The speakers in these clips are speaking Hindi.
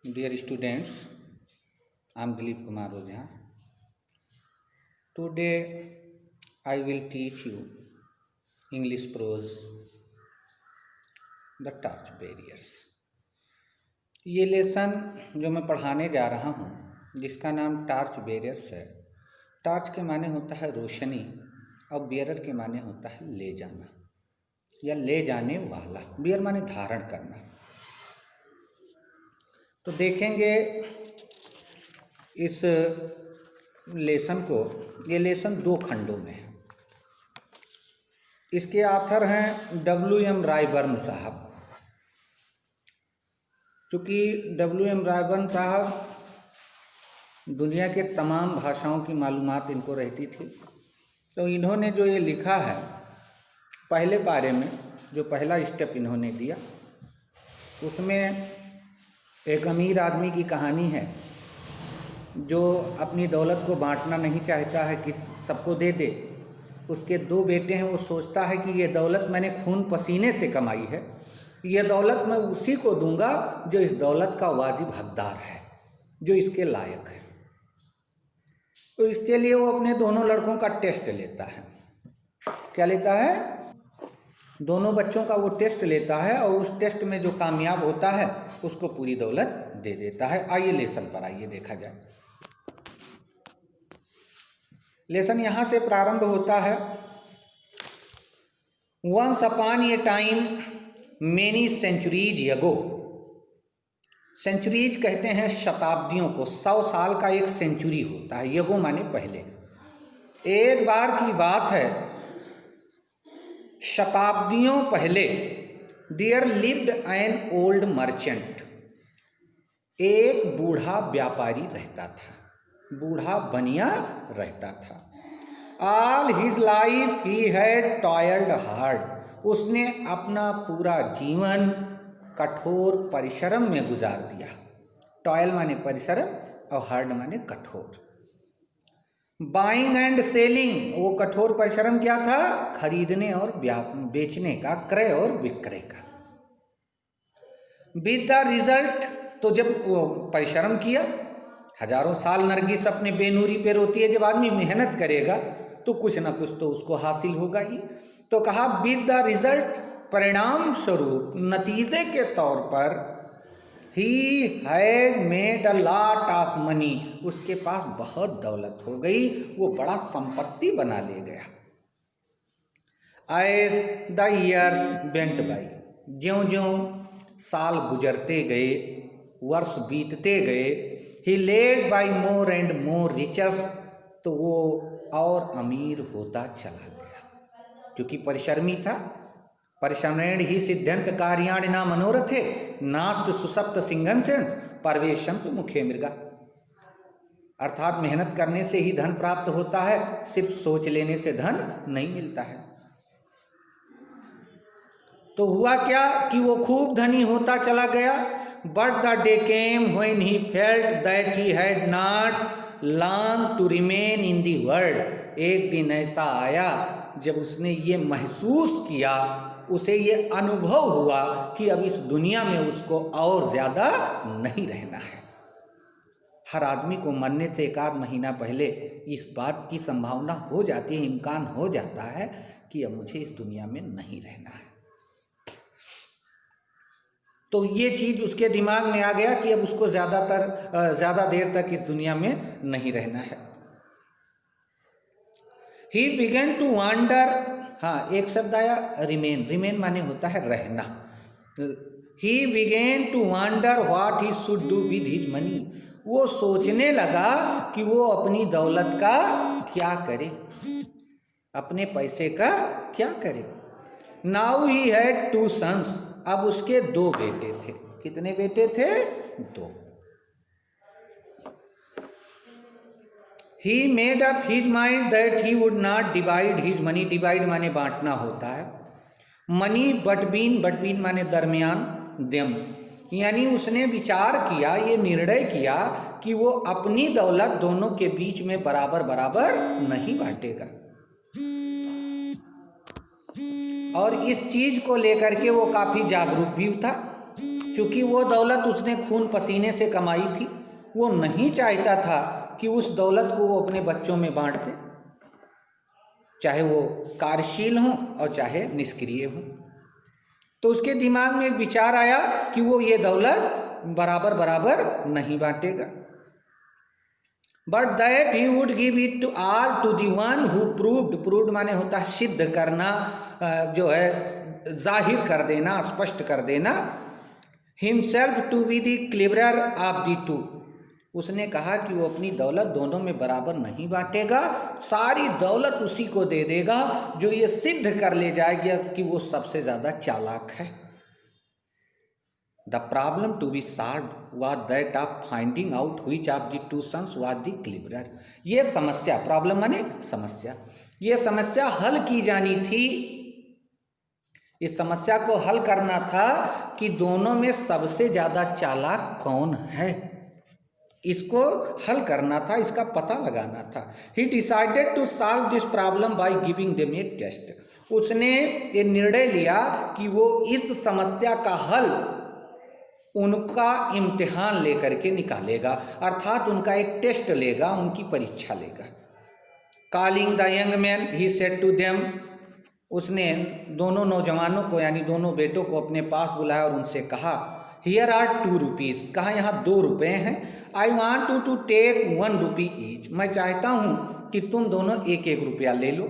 Dear students, I am Dilip Kumar Ojha. Today I will teach you English prose, the torch barriers. ये लेसन जो मैं पढ़ाने जा रहा हूँ जिसका नाम टार्च बैरियर्स है। टार्च के माने होता है रोशनी और बेरर के माने होता है ले जाना या ले जाने वाला। बेयर माने धारण करना। तो देखेंगे इस लेसन को। ये लेसन 2 खंडों में है। इसके ऑथर हैं W.M. रायबर्न साहब। चूँकि W.M. रायबर्न साहब दुनिया के तमाम भाषाओं की मालूमात इनको रहती थी, तो इन्होंने जो ये लिखा है पहले पारे में, जो पहला स्टेप इन्होंने दिया, उसमें एक अमीर आदमी की कहानी है जो अपनी दौलत को बांटना नहीं चाहता है कि सबको दे दे। उसके 2 बेटे हैं। वो सोचता है कि ये दौलत मैंने खून पसीने से कमाई है, ये दौलत मैं उसी को दूंगा जो इस दौलत का वाजिब हकदार है, जो इसके लायक है। तो इसके लिए वो अपने दोनों लड़कों का टेस्ट लेता है। क्या लेता है? दोनों बच्चों का वो टेस्ट लेता है और उस टेस्ट में जो कामयाब होता है उसको पूरी दौलत दे देता है। आइए लेसन पर आइए देखा जाए। लेसन यहाँ से प्रारंभ होता है। Once upon a time many centuries ago. Centuries कहते हैं शताब्दियों को। 100 साल का एक सेंचुरी होता है। यगो माने पहले। एक बार की बात है, शताब्दियों पहले there lived an old merchant. एक बूढ़ा व्यापारी रहता था, बूढ़ा बनिया रहता था। All his life he had toiled hard. उसने अपना पूरा जीवन कठोर परिश्रम में गुजार दिया। टॉयल माने परिश्रम और हार्ड माने कठोर। बाइंग एंड सेलिंग, वो कठोर परिश्रम क्या था? खरीदने और बेचने का, क्रय और विक्रय का। विद द रिजल्ट, तो जब वो परिश्रम किया, हजारों साल नरगिस अपने बेनूरी पे रोती है। जब आदमी मेहनत करेगा तो कुछ ना कुछ तो उसको हासिल होगा ही। तो कहा विद द रिजल्ट, परिणाम स्वरूप, नतीजे के तौर पर, he had made a lot of money. उसके पास बहुत दौलत हो गई, वो बड़ा संपत्ति बना ले गया। As the years went by, ज्यों ज्यों साल गुजरते गए, वर्ष बीतते गए, he led by more and more riches, तो वो और अमीर होता चला गया। क्योंकि परिश्रमी था। परिश्रमेण ही सिद्ध्यंत कार्याणि न मनोरथे, नास्त सुसप्त सिंघंसेंस परवेशम तो मुखे मृगा। अर्थात मेहनत करने से ही धन प्राप्त होता है, सिर्फ सोच लेने से धन नहीं मिलता है। तो हुआ क्या कि वो खूब धनी होता चला गया। But the day came when he felt that he had not long to remain in the world. एक दिन ऐसा आया जब उसने ये महसूस किया, उसे ये अनुभव हुआ कि अब इस दुनिया में उसको और ज़्यादा नहीं रहना है। हर आदमी को मरने से 1 आध महीना पहले इस बात की संभावना हो जाती है, इम्कान हो जाता है कि अब मुझे इस दुनिया में नहीं रहना है। तो ये चीज़ उसके दिमाग में आ गया कि अब उसको ज़्यादा देर तक इस दुनिया में नहीं रहना है। He began to wonder, हाँ एक शब्द आया रिमेन। रिमेन माने होता है रहना। He began to wonder what he should do with his money. वो सोचने लगा कि वो अपनी दौलत का क्या करे, अपने पैसे का क्या करे। Now he had 2 sons. अब उसके 2 बेटे थे। कितने बेटे थे? 2। He made up his mind that he would not divide his money. Divide माने बांटना होता है। Money between माने दरमियान, them, यानी उसने विचार किया, ये निर्णय किया कि वो अपनी दौलत दोनों के बीच में बराबर बराबर नहीं बांटेगा। और इस चीज को लेकर के वो काफी जागरूक भी था। क्योंकि वो दौलत उसने खून पसीने से कमाई थी, वो नहीं चाहता था कि उस दौलत को वो अपने बच्चों में बांट दे, चाहे वो कार्यशील हों और चाहे निष्क्रिय हों। तो उसके दिमाग में एक विचार आया कि वो ये दौलत बराबर बराबर नहीं बांटेगा, but that he would give it to all to the one who proved माने होता है सिद्ध करना, जो है जाहिर कर देना, स्पष्ट कर देना, himself to be the cleverer of the two. उसने कहा कि वो अपनी दौलत दोनों में बराबर नहीं बांटेगा, सारी दौलत उसी को दे देगा जो ये सिद्ध कर ले जाएगा कि वो सबसे ज़्यादा चालाक है। The problem to be solved was that of finding out which of the two sons was the cleverer. ये समस्या, प्रॉब्लम माने समस्या, ये समस्या हल की जानी थी। इस समस्या को हल करना था कि दोनों में सबसे ज़्यादा चालाक कौन है, इसको हल करना था, इसका पता लगाना था। He decided to solve this problem by giving them a test. उसने ये निर्णय लिया कि वो इस समस्या का हल उनका इम्तिहान लेकर के निकालेगा, अर्थात उनका एक टेस्ट लेगा, उनकी परीक्षा लेगा। Calling the young man he said to them, उसने दोनों नौजवानों को यानी दोनों बेटों को अपने पास बुलाया और उनसे कहा, हियर आर 2 रुपीज़, कहा यहाँ 2 रुपये हैं। I want to take 1 rupee each, मैं चाहता हूँ कि तुम दोनों 1-1 रुपया ले लो।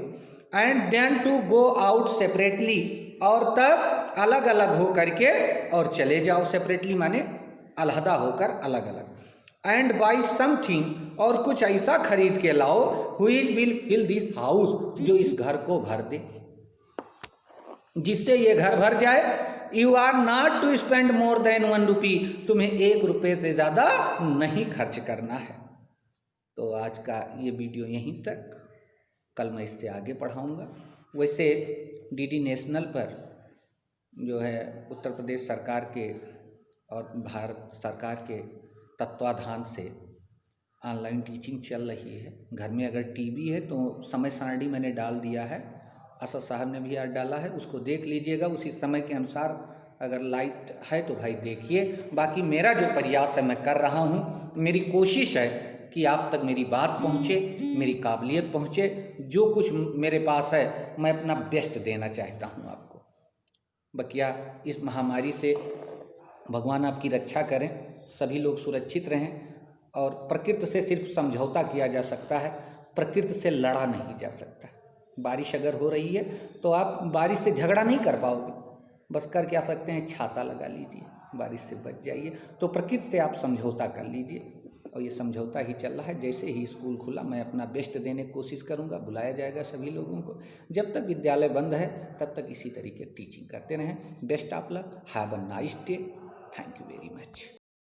And then to go out separately, और तब अलग अलग हो करके और चले जाओ। सेपरेटली माने अलहदा होकर, अलग अलग। एंड बाई समथिंग, और कुछ ऐसा खरीद के लाओ, which will fill this house, जो इस घर को भर दे, जिससे ये घर भर जाए। You are not to spend more than 1 rupee, तुम्हें 1 रुपये से ज़्यादा नहीं खर्च करना है। तो आज का ये वीडियो यहीं तक, कल मैं इससे आगे पढ़ाऊँगा। वैसे डीडी नेशनल पर जो है उत्तर प्रदेश सरकार के और भारत सरकार के तत्वाधान से ऑनलाइन टीचिंग चल रही है। घर में अगर टीवी है तो समय सारणी मैंने डाल दिया है, असद साहब ने भी आज डाला है, उसको देख लीजिएगा। उसी समय के अनुसार अगर लाइट है तो भाई देखिए। बाकी मेरा जो प्रयास है मैं कर रहा हूँ, मेरी कोशिश है कि आप तक मेरी बात पहुँचे, मेरी काबिलियत पहुँचे। जो कुछ मेरे पास है मैं अपना बेस्ट देना चाहता हूँ आपको। बकिया इस महामारी से भगवान आपकी रक्षा करें, सभी लोग सुरक्षित रहें। और प्रकृति से सिर्फ समझौता किया जा सकता है, प्रकृति से लड़ा नहीं जा सकता। बारिश अगर हो रही है तो आप बारिश से झगड़ा नहीं कर पाओगे, बस कर क्या सकते हैं, छाता लगा लीजिए, बारिश से बच जाइए। तो प्रकृति से आप समझौता कर लीजिए, और ये समझौता ही चल रहा है। जैसे ही स्कूल खुला मैं अपना बेस्ट देने की कोशिश करूँगा, बुलाया जाएगा सभी लोगों को। जब तक विद्यालय बंद है तब तक इसी तरीके टीचिंग करते रहें। Best of luck, have a nice day, thank you very much.